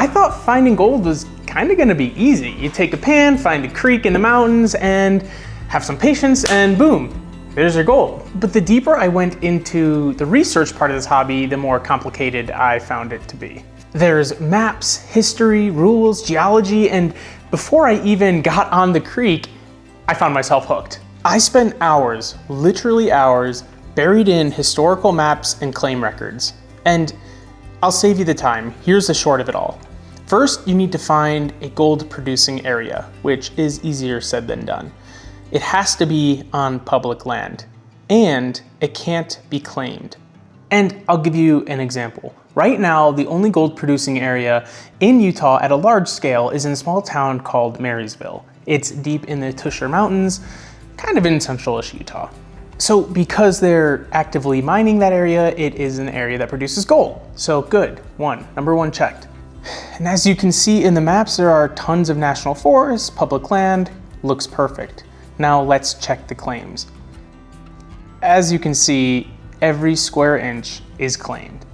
I thought finding gold was kind of gonna be easy. You take a pan, find a creek in the mountains, and have some patience, and boom, there's your gold. But the deeper I went into the research part of this hobby, the more complicated I found it to be. There's maps, history, rules, geology, and before I even got on the creek, I found myself hooked. I spent hours, literally hours, buried in historical maps and claim records. And I'll save you the time. Here's the short of it all. First, you need to find a gold producing area, which is easier said than done. It has to be on public land, and it can't be claimed. And I'll give you an example. Right now, the only gold producing area in Utah at a large scale is in a small town called Marysville. It's deep in the Tusher Mountains, kind of in central-ish Utah. So because they're actively mining that area, it is an area that produces gold. So good, number one checked. And as you can see in the maps, there are tons of national forests, public land, looks perfect. Now let's check the claims. As you can see, every square inch is claimed.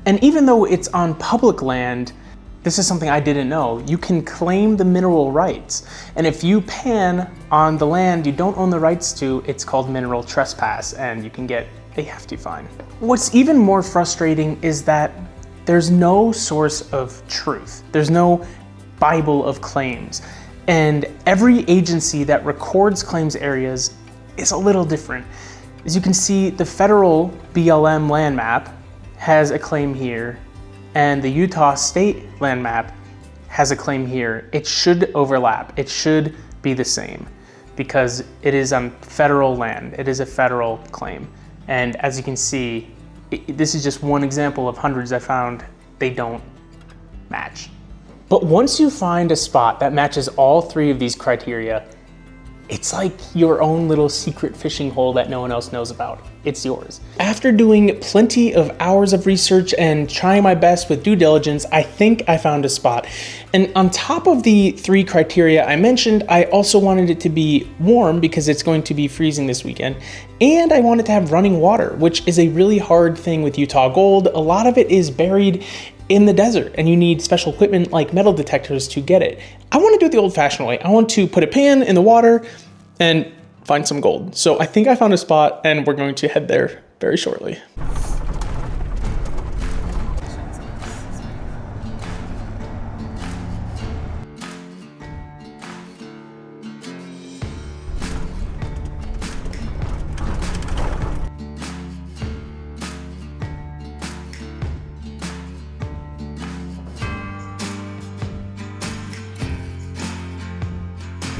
And even though it's on public land, this is something I didn't know. You can claim the mineral rights. And if you pan on the land you don't own the rights to, it's called mineral trespass, and you can get a hefty fine. What's even more frustrating is that there's no source of truth. There's no Bible of claims. And every agency that records claims areas is a little different. As you can see, the federal BLM land map has a claim here, and the Utah state land map has a claim here. It should overlap. It should be the same because it is on federal land. It is a federal claim. And as you can see, this is just one example of hundreds I found. They don't match. But once you find a spot that matches all three of these criteria, it's like your own little secret fishing hole that no one else knows about. It's yours. After doing plenty of hours of research and trying my best with due diligence, I think I found a spot. And on top of the three criteria I mentioned, I also wanted it to be warm because it's going to be freezing this weekend. And I wanted to have running water, which is a really hard thing with Utah gold. A lot of it is buried in the desert and you need special equipment like metal detectors to get it. I want to do it the old-fashioned way. I want to put a pan in the water and find some gold. So I think I found a spot and we're going to head there very shortly.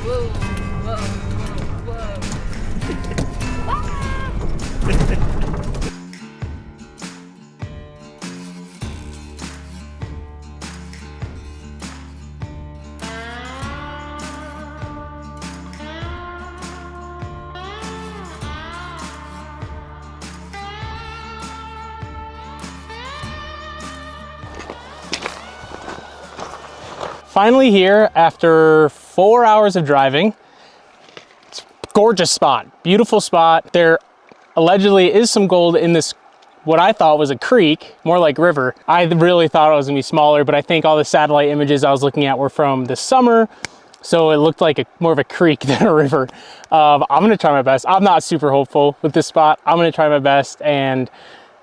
Whoa, whoa, whoa, whoa. Finally here after 4 hours of driving. It's a gorgeous spot, beautiful spot. There allegedly is some gold in this, what I thought was a creek, more like river. I really thought it was gonna be smaller, but I think all the satellite images I was looking at were from the summer, so it looked like more of a creek than a river. I'm gonna try my best. I'm not super hopeful with this spot. I'm gonna try my best and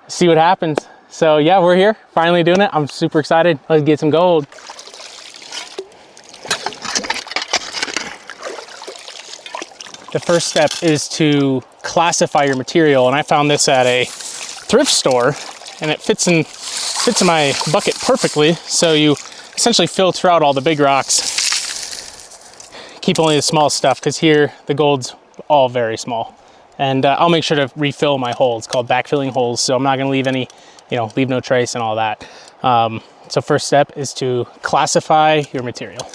see what happens. So yeah, we're here, finally doing it. I'm super excited. Let's get some gold. The first step is to classify your material, and I found this at a thrift store, and it fits in my bucket perfectly. So you essentially filter out all the big rocks, keep only the small stuff, because here the gold's all very small. And I'll make sure to refill my hole. It's called backfilling holes, so I'm not going to leave any, leave no trace and all that. So first step is to classify your material.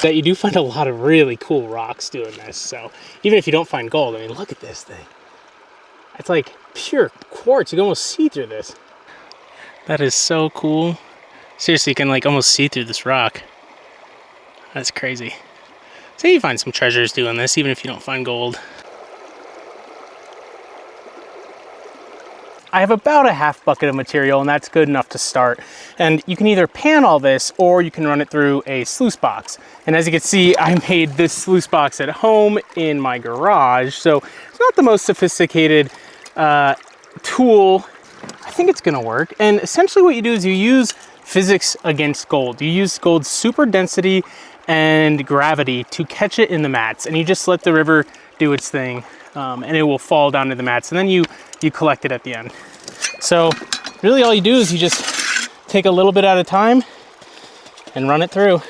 That you do find a lot of really cool rocks doing this. So even if you don't find gold, I mean, look at this thing. It's like pure quartz. You can almost see through this. That is so cool. Seriously, you can like almost see through this rock. That's crazy. So you find some treasures doing this, even if you don't find gold. I have about a half bucket of material, and that's good enough to start. And you can either pan all this or you can run it through a sluice box. And as you can see, I made this sluice box at home in my garage. So it's not the most sophisticated tool. I think it's gonna work. And essentially what you do is you use physics against gold. You use gold's super density and gravity to catch it in the mats. And you just let the river do its thing. And it will fall down to the mats, and then you collect it at the end. So really all you do is you just take a little bit at a time and run it through.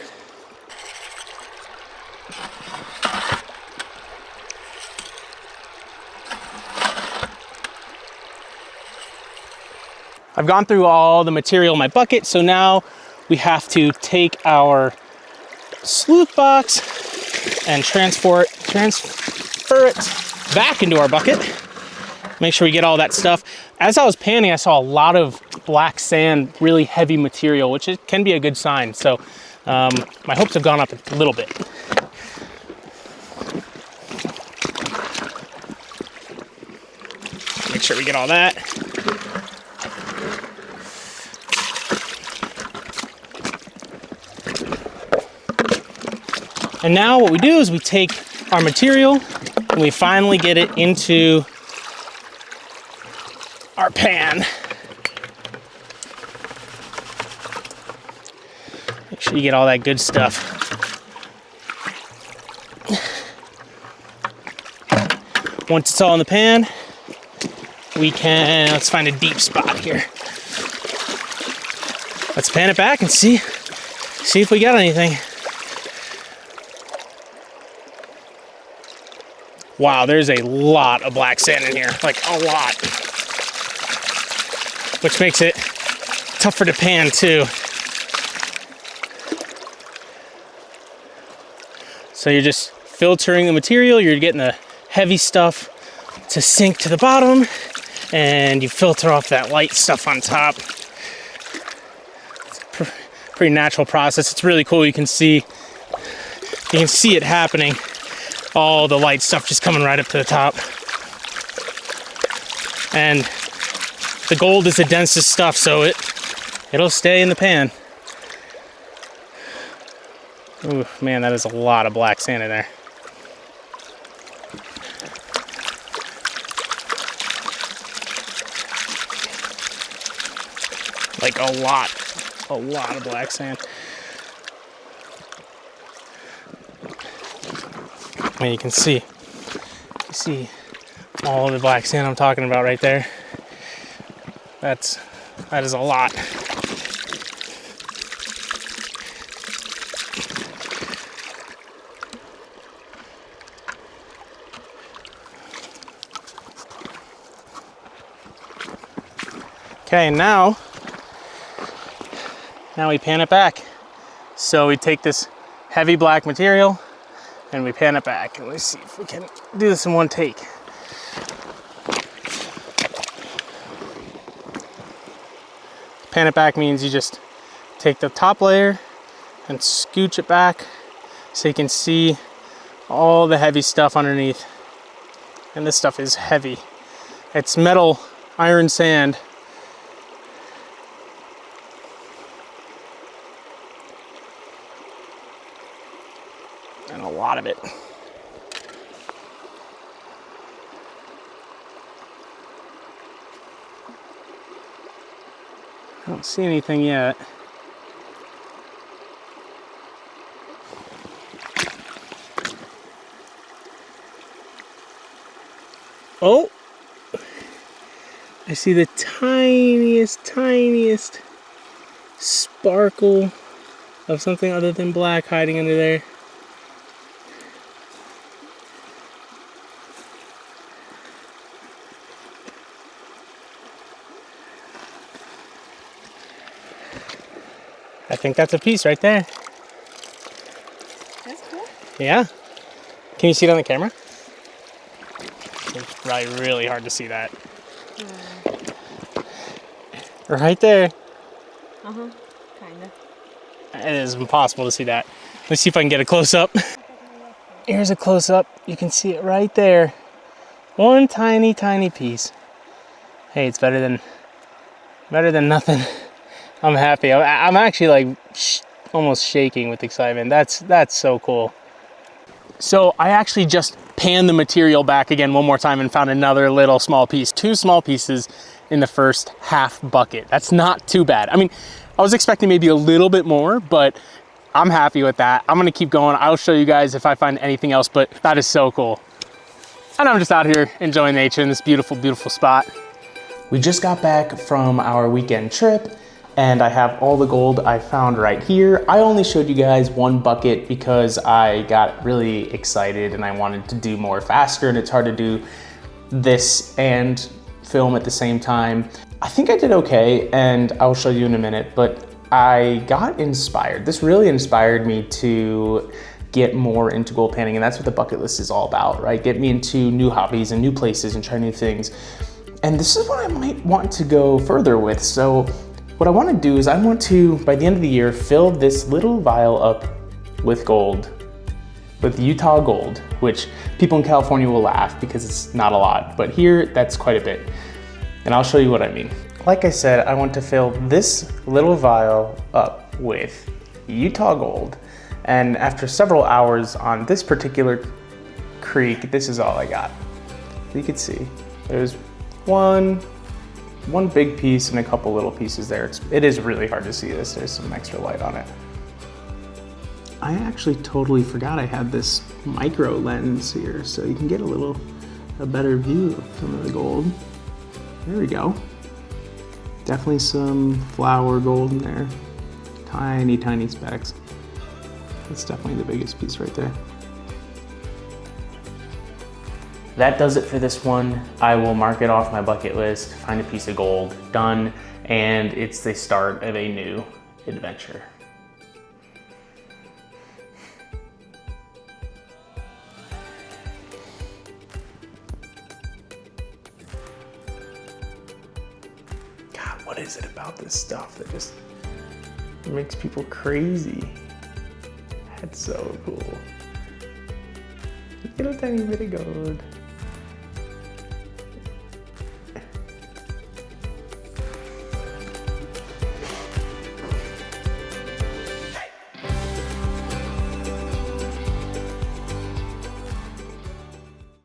I've gone through all the material in my bucket, so now we have to take our sluice box and transfer it back into our bucket. Make sure we get all that stuff. As I was panning, I saw a lot of black sand, really heavy material, which can be a good sign. So my hopes have gone up a little bit. Make sure we get all that. And now what we do is we take our material and we finally get it into our pan. Make sure you get all that good stuff. Once it's all in the pan, let's find a deep spot here. Let's pan it back and see if we got anything. Wow, there's a lot of black sand in here, like a lot. Which makes it tougher to pan too. So you're just filtering the material, you're getting the heavy stuff to sink to the bottom, and you filter off that light stuff on top. It's a pretty natural process. It's really cool. You can see it happening. All the light stuff just coming right up to the top. And the gold is the densest stuff, so it'll stay in the pan. Ooh, man, that is a lot of black sand in there. Like a lot of black sand. And you can see all the black sand I'm talking about right there. That is a lot. Okay, and now we pan it back. So we take this heavy black material and we pan it back. And let's see if we can do this in one take. Pan it back means you just take the top layer and scooch it back so you can see all the heavy stuff underneath. And this stuff is heavy. It's metal, iron sand. And a lot of it. I don't see anything yet. Oh! I see the tiniest sparkle of something other than black hiding under there. I think that's a piece right there. That's cool. Yeah. Can you see it on the camera? It's probably really hard to see that. Right there. Uh-huh. Kinda. It is impossible to see that. Let's see if I can get a close-up. Here's a close-up. You can see it right there. One tiny piece. Hey, it's better than nothing. I'm happy. I'm actually like almost shaking with excitement. That's so cool. So I actually just panned the material back again one more time and found another little small piece, 2 small pieces in the first half bucket. That's not too bad. I mean, I was expecting maybe a little bit more, but I'm happy with that. I'm gonna keep going. I'll show you guys if I find anything else, but that is so cool. And I'm just out here enjoying nature in this beautiful, beautiful spot. We just got back from our weekend trip and I have all the gold I found right here. I only showed you guys 1 bucket because I got really excited and I wanted to do more faster, and it's hard to do this and film at the same time. I think I did okay, and I'll show you in a minute, but I got inspired. This really inspired me to get more into gold panning, and that's what the bucket list is all about, right? Get me into new hobbies and new places and try new things. And this is what I might want to go further with. So what I want to do is I want to, by the end of the year, fill this little vial up with gold, with Utah gold, which people in California will laugh because it's not a lot, but here that's quite a bit. And I'll show you what I mean. Like I said, I want to fill this little vial up with Utah gold. And after several hours on this particular creek, this is all I got. You can see there's one big piece and a couple little pieces there. It is really hard to see this. There's some extra light on it. I actually totally forgot I had this micro lens here, so you can get a better view of some of the gold. There we go. Definitely some flower gold in there. Tiny, tiny specks. That's definitely the biggest piece right there. That does it for this one. I will mark it off my bucket list, find a piece of gold, done, and it's the start of a new adventure. God, what is it about this stuff that just makes people crazy? That's so cool. Little tiny bit of gold.